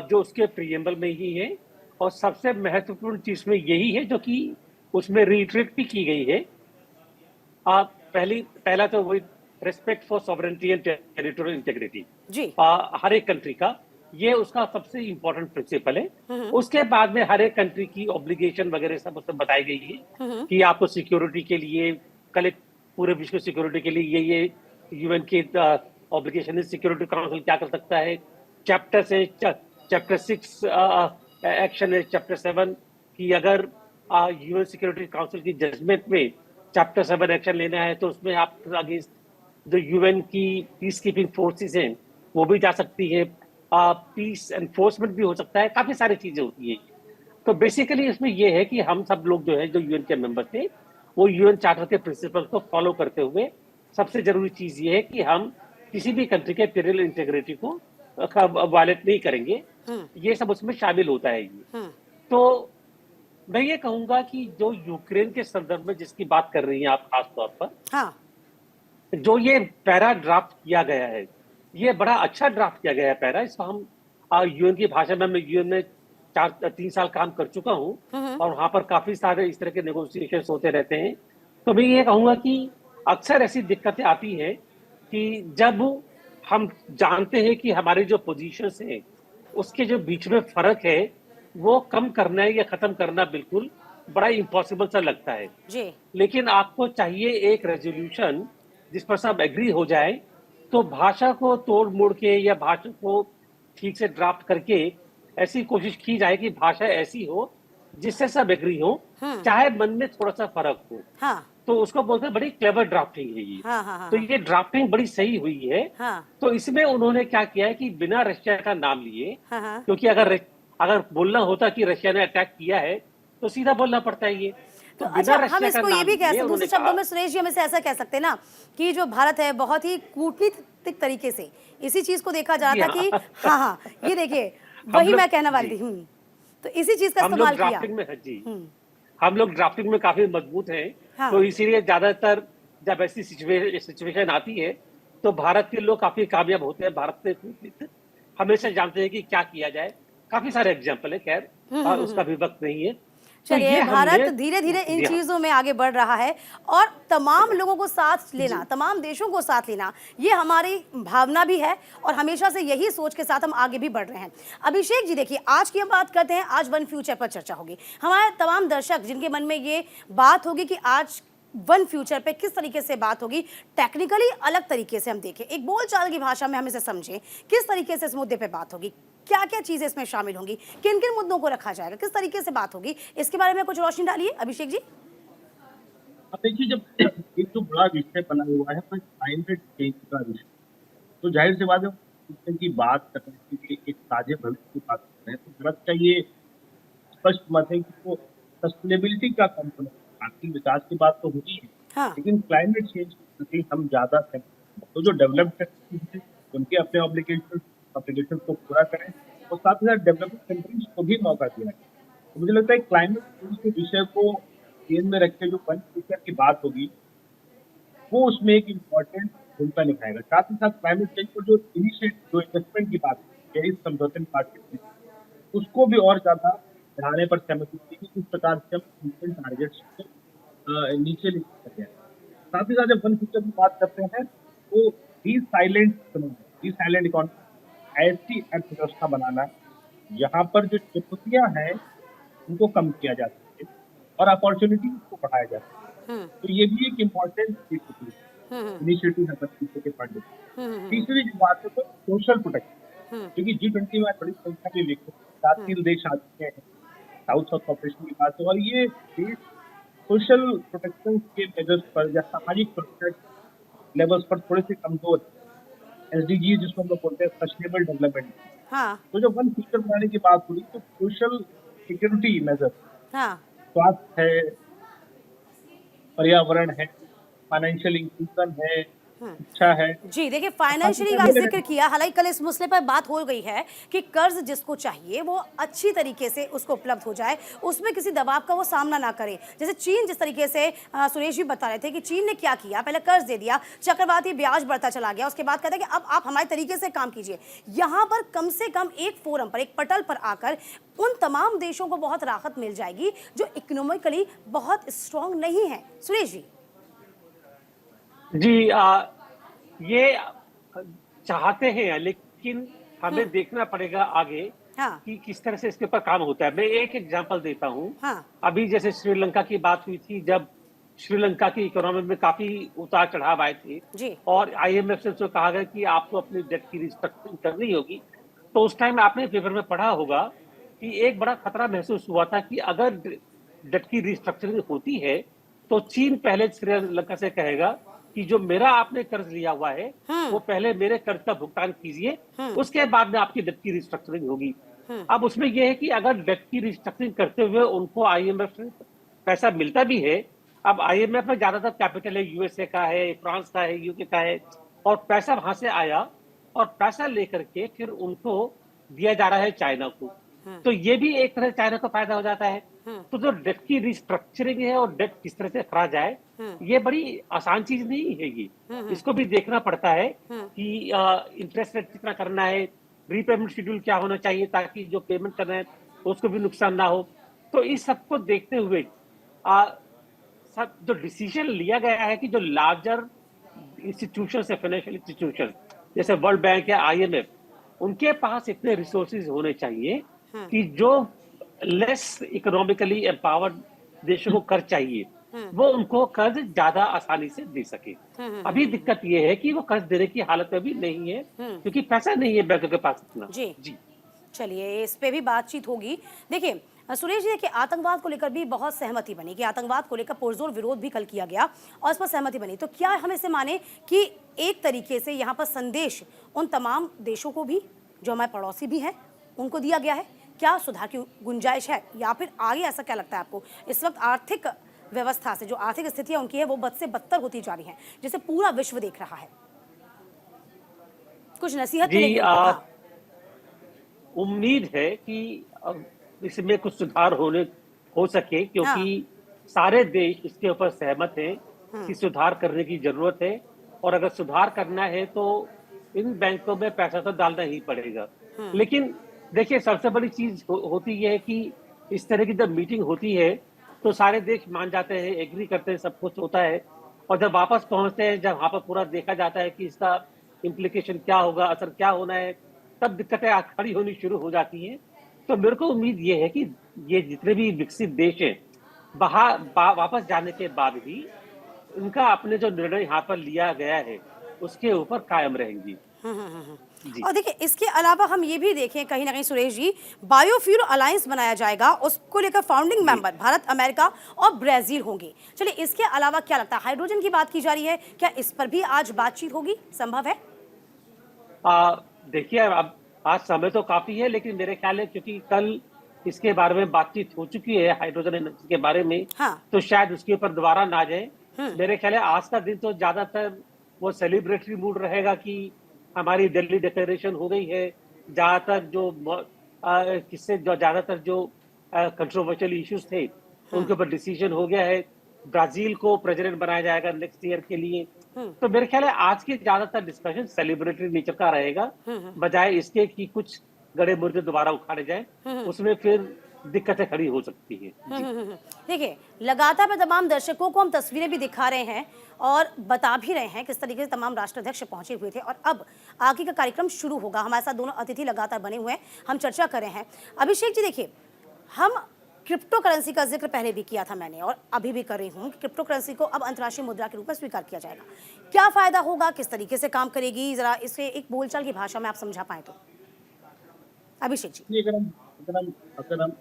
जो उसके प्रीएम्बल में ही है, और सबसे महत्वपूर्ण चीज में यही है जो कि उसमें रिट्रीट भी की गई है। पहला तो वही respect for sovereignty and territorial integrity जी। हर एक कंट्री का, ये उसका सबसे इम्पोर्टेंट प्रिंसिपल है। उसके बाद में हर एक कंट्री की ऑब्लिगेशन वगैरह सब उसमें बताई गई है कि आपको सिक्योरिटी के लिए, पूरे विश्व सिक्योरिटी के लिए ये UN की ऑब्लिगेशन है। सिक्योरिटी काउंसिल क्या कर सकता है, चैप्टर 6 एक्शन है, चैप्टर 7 की अगर UN सिक्योरिटी काउंसिल की जजमेंट में चैप्टर 7 एक्शन लेना है तो उसमें आप अगेंस्ट जो UN की पीस कीपिंग फोर्सेस हैं वो भी जा सकती है, पीस एनफोर्समेंट भी हो सकता है, काफी सारी चीजें होती है। तो बेसिकली इसमें ये है कि हम सब लोग जो है, जो UN के मेंबर थे, वो UN चार्टर के प्रिंसिपल को फॉलो करते हुए, सबसे जरूरी चीज ये है कि हम किसी भी कंट्री के टेरिटोरियल इंटीग्रिटी को वायलेट नहीं करेंगे। ये सब उसमें शामिल होता है। ये तो मैं ये कहूंगा कि जो यूक्रेन के संदर्भ में जिसकी बात कर रही हैं आप खास तौर पर, हाँ। जो ये पैरा ड्राफ्ट किया गया है, ये बड़ा अच्छा ड्राफ्ट किया गया है पैरा। इसको हम UN की भाषा में, मैं UN में 3 साल काम कर चुका हूँ, और वहां पर काफी सारे इस तरह के नेगोशिएशंस होते रहते हैं। तो मैं ये कहूंगा कि अक्सर ऐसी दिक्कतें आती है कि जब हम जानते हैं कि हमारी जो पोजीशंस हैं उसके जो बीच में फर्क है वो कम करना है या खत्म करना बिल्कुल बड़ा इम्पॉसिबल सा लगता है जी। लेकिन आपको चाहिए एक रेजोल्यूशन जिस पर सब एग्री हो जाए। तो भाषा को तोड़ मोड़ के या भाषा को ठीक से ड्राफ्ट करके ऐसी कोशिश की जाए कि भाषा ऐसी हो जिससे सब एग्री हो, चाहे मन में थोड़ा सा फर्क हो। हाँ। तो उसको बोलते हैं बड़ी क्लेवर ड्राफ्टिंग है ये। हाँ। तो ये ड्राफ्टिंग बड़ी सही हुई है। हाँ। तो इसमें उन्होंने क्या किया है कि बिना रशिया का नाम लिए, हाँ। क्योंकि अगर बोलना होता कि रशिया ने अटैक किया है तो सीधा बोलना पड़ता है ये। तो अच्छा, हम इसको ये भी कह सकते, दूसरे शब्दों में सुरेश जी हम इसे ऐसा कह सकते हैं ना कि जो भारत है बहुत ही कूटनीतिक तरीके से इसी चीज को देखा जा रहा था कि हाँ ये देखिए वही मैं कहने वाली थी। तो इसी चीज का इस्तेमाल किया। हम लोग ड्राफ्टिंग में काफी मजबूत हैं। हाँ। तो इसीलिए ज्यादातर जब ऐसी सिचुएशन आती है तो भारत के लोग काफी कामयाब होते हैं। भारत से हमेशा जानते हैं कि क्या किया जाए। काफी सारे एग्जाम्पल है, खैर और उसका भी वक्त नहीं है। चलिए, भारत धीरे धीरे इन चीजों में आगे बढ़ रहा है और तमाम लोगों को साथ लेना, तमाम देशों को साथ लेना, ये हमारी भावना भी है और हमेशा से यही सोच के साथ हम आगे भी बढ़ रहे हैं। अभिषेक जी देखिए, आज की हम बात करते हैं, आज वन फ्यूचर पर चर्चा होगी। हमारे तमाम दर्शक जिनके मन में ये बात होगी कि आज वन फ्यूचर पे किस तरीके से बात होगी, टेक्निकली अलग तरीके से हम देखें, एक बोलचाल की भाषा में हम इसे समझें, किस तरीके से इस मुद्दे पे बात होगी, क्या क्या चीजें इसमें शामिल होंगी, किन किन मुद्दों को रखा जाएगा, किस तरीके से बात होगी, इसके बारे में कुछ रोशनी डालिए अभिषेक जी। अब देखिए, जब एक जो बड़ा विषय बना हुआ है वो क्लाइमेट चेंज का विषय, तो जाहिर सी बात है फ्यूचर की बात करने के लिए, एक ताजे भविष्य की बात कर रहे हैं, तो भारत का ये स्पष्ट मत है कि वो सस्टेनेबिलिटी का कंपोनेंट, आर्थिक विकास की बात तो होती है, हाँ। लेकिन क्लाइमेट चेंज के प्रति हम ज्यादा सहमत हैं। तो जो डेवलप्ड कंट्रीज हैं उनके अपने ऑब्लिगेशन को पूरा करें और साथ ही साथ डेवलपिंग कंट्रीज को भी मौका दिया है। तो मुझे लगता है क्लाइमेट चेंज के विषय को ध्यान में रख के जो वन फ्यूचर की बात होगी वो उसमें एक इम्पोर्टेंट भूमिका निभाएगा। साथ ही साथ क्लाइमेट चेंज को जो इन्वेस्टमेंट की बात है, पेरिस समझौते में बात की, उसको भी और ज्यादा बढ़ाने पर सहमति थी कि किस प्रकार से हम इंडियन टारगेट्स को नीचे ले सकते हैं। साथ ही साथ जब वन फ्यूचर की बात करते हैं तो डी साइलेंट इकोनॉमी, ऐसी अर्थव्यवस्था बनाना यहाँ पर जो चुनौतियां हैं उनको कम किया जा सके और अपॉर्चुनिटीज को बढ़ाया जा सके। तो ये भी एक इम्पोर्टेंट इनिशिएटिव है वन फ्यूचर के फंड में। तीसरी जो बात है तो सोशल प्रोटेक्शन, क्योंकि G20 में बड़ी संख्या में विकासशील देश आ चुके हैं, साउथ साउथ कॉपरेशन की बात है, और ये देश सोशल प्रोटेक्शन के मेजर्स पर या सामाजिक प्रोटेक्ट लेवल्स पर थोड़े से कमजोर है। SDG जिसको हम लोग बोलते हैं सस्टेनेबल डेवलपमेंट। हाँ। तो जब वन फ्यूचर बनाने की बात हुई तो सोशल सिक्योरिटी मेजर, हाँ। स्वास्थ्य है, पर्यावरण है, फाइनेंशियल इंक्लूजन है, शिक्षा है। जी देखिए, फाइनेंशियली का जिक्र किया, हालांकि कल इस मसले पर बात हो गई है कि कर्ज जिसको चाहिए वो अच्छी तरीके से उसको उपलब्ध हो जाए, उसमें किसी दबाव का वो सामना ना करे। जैसे चीन, जिस तरीके से सुरेश जी बता रहे थे कि चीन ने क्या किया, पहले कर्ज दे दिया, चक्रवाती ब्याज बढ़ता चला गया, उसके बाद कहते हैं कि अब आप हमारे तरीके से काम कीजिए। यहाँ पर कम से कम एक फोरम पर, एक पटल पर आकर उन तमाम देशों को बहुत राहत मिल जाएगी जो इकोनॉमिकली बहुत स्ट्रांग नहीं है। सुरेश जी। जी ये चाहते हैं, लेकिन हमें देखना पड़ेगा आगे हाँ। कि किस तरह से इसके ऊपर काम होता है। मैं एक एग्जांपल देता हूँ। हाँ। अभी जैसे श्रीलंका की बात हुई थी, जब श्रीलंका की इकोनॉमी में काफी उतार चढ़ाव आए थे जी। और IMF से उसको कहा गया कि आपको अपनी डेट की रिस्ट्रक्चरिंग करनी होगी, तो उस टाइम आपने पेपर में पढ़ा होगा कि एक बड़ा खतरा महसूस हुआ था कि अगर डेट की रिस्ट्रक्चरिंग होती है तो चीन पहले श्रीलंका से कहेगा कि जो मेरा आपने कर्ज लिया हुआ है वो पहले मेरे कर्ज का भुगतान कीजिए, उसके बाद में आपकी डेट की रिस्ट्रक्चरिंग होगी। अब उसमें यह है कि अगर डेट की रिस्ट्रक्चरिंग करते हुए उनको IMF से पैसा मिलता भी है, अब IMF में ज्यादातर कैपिटल है USA का है, फ्रांस का है, UK का है, और पैसा वहां से आया और पैसा लेकर के फिर उनको दिया जा रहा है चाइना को, तो ये भी एक तरह से चाइना को फायदा हो जाता है। तो जो डेट की रिस्ट्रक्चरिंग है और डेट किस तरह से करा जाए, ये बड़ी आसान चीज नहीं है। ये इसको भी देखना पड़ता है कि इंटरेस्ट रेट कितना करना है, रीपेमेंट शेड्यूल क्या होना चाहिए ताकि जो पेमेंट करना है उसको भी नुकसान ना हो। तो इस सबको देखते हुए सब जो डिसीजन लिया गया है कि जो लार्जर इंस्टीट्यूशन है, फाइनेंशियल इंस्टीट्यूशन जैसे वर्ल्ड बैंक या IMF, उनके पास इतने रिसोर्सेज होने चाहिए कि जो लेस इकोनॉमिकली एम्पावर्ड देशों को कर्ज चाहिए वो उनको कर्ज ज्यादा आसानी से दे सके। अभी दिक्कत ये है कि वो कर्ज देने की हालत में भी नहीं है क्योंकि पैसा नहीं है बैंकों के पास इतना। जी चलिए, इस पे भी बातचीत होगी। देखिए सुरेश जी, कि आतंकवाद को लेकर भी बहुत सहमति बनी, कि आतंकवाद को लेकर पुरजोर विरोध भी कल किया गया और इस पर सहमति बनी, तो क्या हम इसे माने कि एक तरीके से यहाँ पर संदेश उन तमाम देशों को भी जो हमारे पड़ोसी भी हैं उनको दिया गया है? क्या सुधार की गुंजाइश है या फिर आगे ऐसा क्या लगता है आपको? इस वक्त आर्थिक व्यवस्था से जो आर्थिक स्थितियां उनकी है वो बद से बदतर होती जा रही हैं, जिसे पूरा विश्व देख रहा है। कुछ नसीहत मिलेगी? उम्मीद है कि इसमें कुछ सुधार हो सके, क्योंकि सारे देश इसके ऊपर सहमत हैं कि सुधार करने की जरूरत है, और अगर सुधार करना है तो इन बैंकों में पैसा तो डालना ही पड़ेगा। लेकिन देखिए, सबसे बड़ी चीज होती है कि इस तरह की जब मीटिंग होती है तो सारे देश मान जाते हैं, एग्री करते हैं, सब कुछ होता है, और जब वापस पहुंचते हैं, जब वहां पर पूरा देखा जाता है कि इसका इम्प्लीकेशन क्या होगा, असर क्या होना है, तब दिक्कतें खड़ी होनी शुरू हो जाती हैं। तो मेरे को उम्मीद ये है कि ये जितने भी विकसित देश हैं वापस जाने के बाद भी उनका अपने जो निर्णय यहाँ पर लिया गया है उसके ऊपर कायम रहेंगी। जी। और देखिए इसके अलावा हम ये भी देखें कहीं ना कहीं सुरेश जी, बायोफ्यूल अलायंस बनाया जाएगा, उसको लेकर फाउंडिंग मेंबर भारत, अमेरिका और ब्राजील होंगे। चलिए इसके अलावा क्या लगता है, हाइड्रोजन की बात की जा रही है, क्या इस पर भी आज बातचीत होगी, संभव है? देखिए, अब आज समय तो काफी है, लेकिन मेरे ख्याल है क्योंकि कल इसके बारे में बातचीत हो चुकी है हाइड्रोजन एनर्जी के बारे में, हाँ। तो शायद उसके ऊपर दोबारा ना जाए। हम्म। मेरे ख्याल है आज का दिन तो ज्यादातर वो सेलिब्रेटरी मूड रहेगा कि हमारी दिल्ली डिक्लेरेशन हो गई है। ज्यादातर जो किससे जो ज्यादातर जो कंट्रोवर्शियल इश्यूज थे उनके ऊपर डिसीजन हो गया है। ब्राजील को प्रेसिडेंट बनाया जाएगा नेक्स्ट ईयर के लिए। तो मेरे ख्याल है आज की ज्यादातर डिस्कशन सेलिब्रेटरी नेचर का रहेगा, बजाय इसके कि कुछ गड़े मुर्दे दोबारा उखाड़े जाए। उसमें फिर दिक्कतें खड़ी हो सकती है। देखिए लगातार मैं तमाम दर्शकों को हम तस्वीरें भी दिखा रहे हैं और बता भी रहे हैं किस तरीके से तमाम राष्ट्राध्यक्ष पहुंचे हुए थे, और अब आगे का कार्यक्रम शुरू होगा। हमारे साथ दोनों अतिथि लगातार बने हुए हैं, हम चर्चा कर रहे हैं। अभिषेक जी देखिए, हम क्रिप्टो करेंसी का जिक्र पहले भी किया था मैंने और अभी भी कर रही हूँ कि क्रिप्टो करेंसी को अब अंतर्राष्ट्रीय मुद्रा के रूप में स्वीकार किया जाएगा। क्या फायदा होगा, किस तरीके से काम करेगी, जरा इसे एक बोलचाल की भाषा में आप समझा पाए तो। अभिषेक जी, नहीं, अगर हम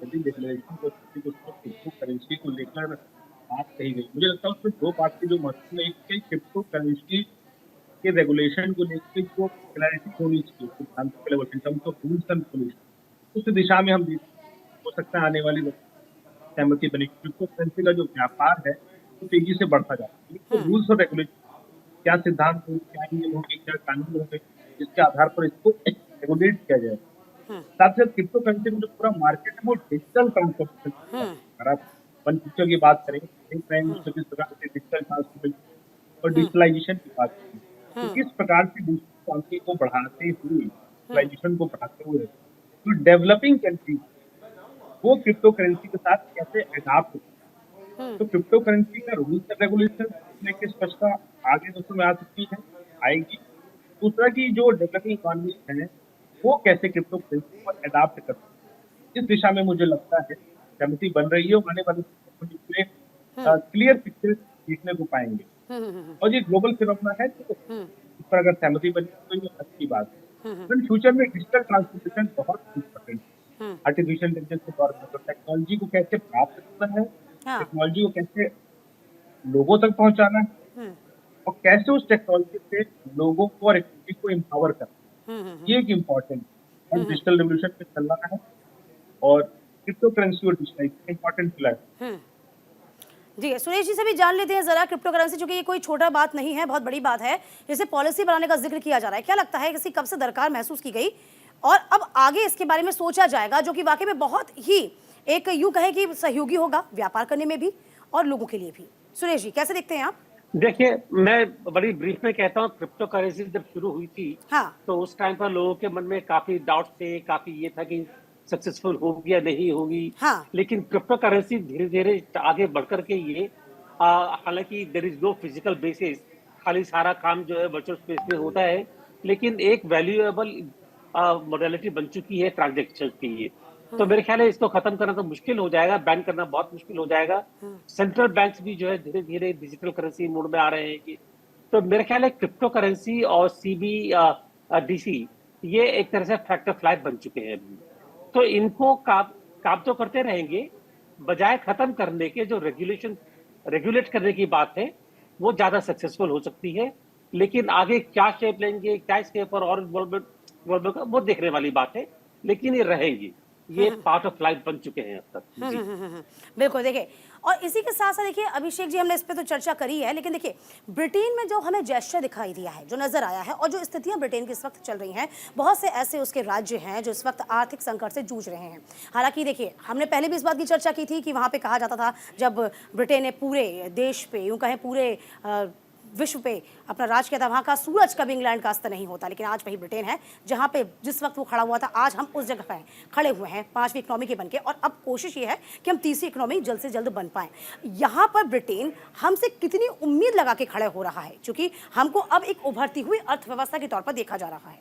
यदि डिक्लेरेशन को क्रिप्टो करेंसी को लेकर बात कही गई, मुझे लगता है उसमें दो बात की जो महत्वपूर्ण है। एक है क्रिप्टो करेंसी के रेगुलेशन को लेकर जो क्लैरिटी होनी चाहिए सिद्धांतों के level in terms of rules and regulation, उस दिशा में हम हो सकता है आने वाली सहमति बनी। क्रिप्टो करेंसी का जो व्यापार है वो तेजी से बढ़ता जा रहा है, तो रूल्स और रेगुलेशन क्या सिद्धांत होंगे, क्या नियम होंगे, क्या कानून होंगे, जिसके आधार पर इसको रेगुलेट किया जाए। साथ ही साथ क्रिप्टो करेंसी में जो पूरा मार्केट है वो डिजिटल ट्रांसफॉर्मेशन, अगर आप वन फ्यूचर की बात करें, किस प्रकार से डिजिटल ट्रांसफॉर्मेशन और डिजिटलाइजेशन की बात करें, तो किस प्रकार से डिजिटल क्रांति को बढ़ाते हुए, डिजिटलाइजेशन को बढ़ाते हुए तो डेवलपिंग कंट्री वो क्रिप्टो करेंसी के साथ कैसे अडॉप्ट हो। तो क्रिप्टो करेंसी का रूल्स एंड रेगुलेशन लेके स्पष्टता आगे दोस्तों में आ सकती है, आएगी। दूसरा की जो डेवलपिंग इकोनॉमी है वो कैसे क्रिप्टो करेंसी को अडॉप्ट कर सकती है, इस दिशा में मुझे लगता है सहमति बन रही है और आने वाले क्लियर पिक्चर देखने को पाएंगे। और ये ग्लोबल फिनोमेना है, तो इस पर अगर सहमति बनी तो ये अच्छी बात है। तो फ्यूचर में डिजिटल ट्रांसफॉर्मेशन बहुत इम्पोर्टेंट है। आर्टिफिशियल इंटेलिजेंस के तौर पर टेक्नोलॉजी को कैसे प्राप्त करना है, टेक्नोलॉजी को कैसे लोगों तक पहुंचाना है और कैसे उस टेक्नोलॉजी से लोगों को और एक्टिविटी को एम्पावर करना है, ये एक इम्पोर्टेंट है। डिजिटल रेवोल्यूशन पे चल रहा है और क्रिप्टो करेंसी और डिजिटल इम्पोर्टेंट प्लेयर। जी सुरेश जी से भी जान लेते हैं जरा क्रिप्टो करेंसी, चूंकि ये कोई छोटा बात नहीं है, बहुत बड़ी बात है, जिसे पॉलिसी बनाने का जिक्र किया जा रहा है। क्या लगता है, किसी कब से दरकार महसूस की गई और अब आगे इसके बारे में सोचा जाएगा, जो कि वाकई में बहुत ही एक यूं कहें कि सहयोगी होगा व्यापार करने में भी और लोगों के लिए भी। सुरेश जी कैसे देखते हैं आप? देखिए, मैं बड़ी ब्रीफ में कहता हूँ, क्रिप्टो करेंसी जब शुरू हुई थी तो उस टाइम पर लोगों के मन में काफी डाउट थे, काफी ये था कि सक्सेसफुल होगी या नहीं होगी। लेकिन क्रिप्टो करेंसी धीरे धीरे आगे बढ़कर के ये हालांकि there is no physical basis, खाली सारा काम जो है वर्चुअल स्पेस में होता है, लेकिन एक वैल्यूएबल मोडेलिटी बन चुकी है ट्रांजेक्शन की ये। तो मेरे ख्याल है इसको खत्म करना तो मुश्किल हो जाएगा, बैन करना बहुत मुश्किल हो जाएगा। सेंट्रल बैंक्स भी जो है धीरे धीरे डिजिटल करेंसी मोड में आ रहे हैं कि, तो मेरे ख्याल है क्रिप्टो करेंसी और CBDC ये एक तरह से फैक्ट ऑफ लाइफ बन चुके हैं। तो इनको काम तो करते रहेंगे, बजाय खत्म करने के जो रेगुलेट करने की बात है वो ज्यादा सक्सेसफुल हो सकती है। लेकिन आगे क्या शेप लेंगे, क्या इसके ऊपर और इन्वॉल्वमेंट वो देखने वाली बात है, लेकिन ये रहेंगे, ये पार्ट ऑफ लाइफ बन चुके हैं अब तक। जी। बिल्कुल। देखिए, और इसी के साथ साथ देखिए अभिषेक जी, हमने इस पे तो चर्चा करी है, लेकिन देखिए ब्रिटेन में जो हमें जेस्चर दिखाई दिया है, जो नजर आया है, और जो स्थितियां ब्रिटेन की इस वक्त चल रही हैं, बहुत से ऐसे उसके राज्य हैं जो इस वक्त आर्थिक संकट से जूझ रहे हैं। हालांकि देखिए हमने पहले भी इस बात की चर्चा की थी कि वहाँ पे कहा जाता था, जब ब्रिटेन ने पूरे देश पे, यूँ कहें पूरे विश्व पे अपना राज किया था, वहाँ का सूरज कभी इंग्लैंड का अस्त नहीं होता। लेकिन आज वही ब्रिटेन है जहाँ पे जिस वक्त वो खड़ा हुआ था, आज हम उस जगह पर खड़े हुए हैं 5वीं इकोनॉमी के बनके, और अब कोशिश ये है कि हम 3री इकोनॉमी जल्द से जल्द बन पाएं। यहाँ पर ब्रिटेन हमसे कितनी उम्मीद लगा के खड़े हो रहा है, क्योंकि हमको अब एक उभरती हुई अर्थव्यवस्था के तौर पर देखा जा रहा है।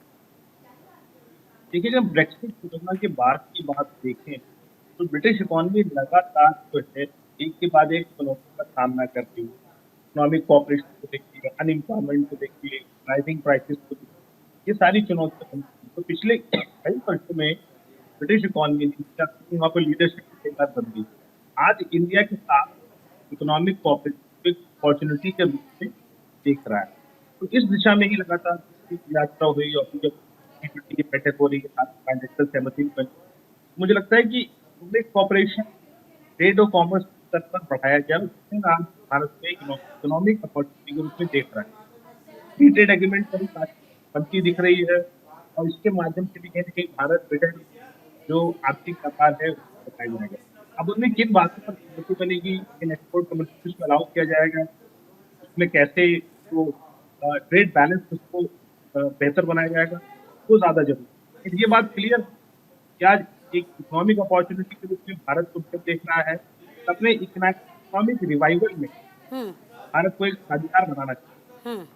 देखिए, जब ब्रेक्सिट के बाद की बात देखें तो ब्रिटिश इकोनॉमी लगातार जो है एक के बाद एक चुनौती का सामना करती है। इकोनॉमिक कॉपरेशन को देखिए, अनएम्प्लॉयमेंट को देखिए, राइजिंग प्राइसेस को देखिए, ये सारी चुनौतियां बनती हैं। तो पिछले कई वर्षों में ब्रिटिश इकोनॉमी ने वहाँ पर लीडरशिप की बात बन गई। आज इंडिया के साथ इकोनॉमिक कोऑपरेटिव अपॉर्चुनिटी के रूप में देख रहा है। तो इस दिशा में ही लगातार यात्रा हुई और जब G20 की बैठक हो रही है, बायलैटरल सहमति बनी, मुझे लगता है कि इकोनॉमिक कोऑपरेशन ट्रेड और कॉमर्स स्तर पर बढ़ाया गया, उसमें आज भारत में इकोनॉमिक अपॉर्चुनिटी के रूप में देख रहा है। फ्री ट्रेड एग्रीमेंट पर काफी बनती दिख रही है और इसके माध्यम से भी कहीं न कहीं भारत ब्रिटेन जो आर्थिक व्यापार है उसको बताया जाएगा। अब उनमें किन बातों पर सहमति बनेगी, इन एक्सपोर्ट कमोडिटीज को अलाउ किया जाएगा, उसमें कैसे वो ट्रेड बैलेंस उसको बेहतर बनाया जाएगा, वो ज़्यादा जरूरी है। लेकिन ये बात क्लियर कि आज एक इकोनॉमिक अपॉर्चुनिटी के रूप में भारत को देख रहा है, अपने इकोनॉमिक रिवाइवल में भारत को एक साझेदार बनाना चाहिए।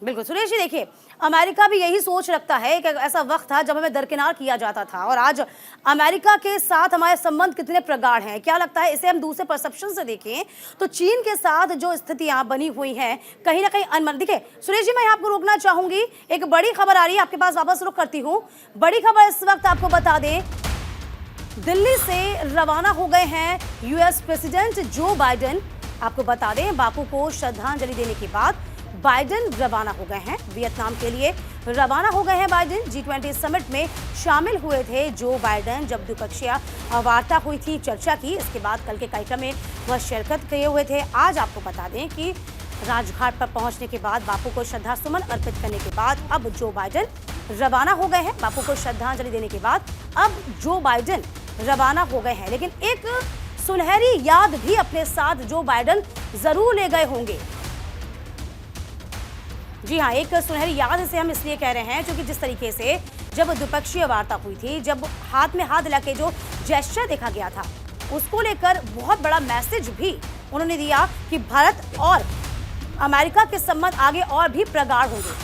बिल्कुल सुरेश जी, देखिए अमेरिका भी यही सोच रखता है कि ऐसा वक्त था जब हमें दरकिनार किया जाता था और आज अमेरिका के साथ हमारे संबंध कितने प्रगाढ़ हैं। क्या लगता है इसे हम दूसरे परसेप्शन से देखें तो चीन के साथ जो स्थितियां बनी हुई हैं कहीं ना कहीं अनमन। देखिए सुरेश जी, मैं आपको रोकना चाहूंगी, एक बड़ी खबर आ रही है, आपके पास वापस रुख करती हूँ। बड़ी खबर इस वक्त आपको बता दें, दिल्ली से रवाना हो गए हैं यूएस प्रेसिडेंट जो बाइडेन। आपको बता दें, बापू को श्रद्धांजलि देने के बाद बाइडेन रवाना हो गए हैं, वियतनाम के लिए रवाना हो गए हैं बाइडेन। G20 समिट में शामिल हुए थे जो बाइडेन, जब द्विपक्षीय वार्ता हुई थी, चर्चा की, इसके बाद कल के कार्यक्रम में वह शिरकत किए हुए थे। आज आपको बता दें कि राजघाट पर पहुंचने के बाद, बापू को श्रद्धासुमन अर्पित करने के बाद अब जो बाइडेन रवाना हो गए हैं। बापू को श्रद्धांजलि देने के बाद अब जो बाइडेन रवाना हो गए हैं, लेकिन एक सुनहरी याद भी अपने साथ जो बाइडेन जरूर ले गए होंगे। जी हाँ, एक सुनहरी याद इसे हम इसलिए कह रहे हैं क्योंकि जिस तरीके से जब द्विपक्षीय वार्ता हुई थी, जब हाथ में हाथ मिला के जो जेस्चर देखा गया था, उसको लेकर बहुत बड़ा मैसेज भी उन्होंने दिया कि भारत और अमेरिका के संबंध आगे और भी प्रगाढ़ होंगे।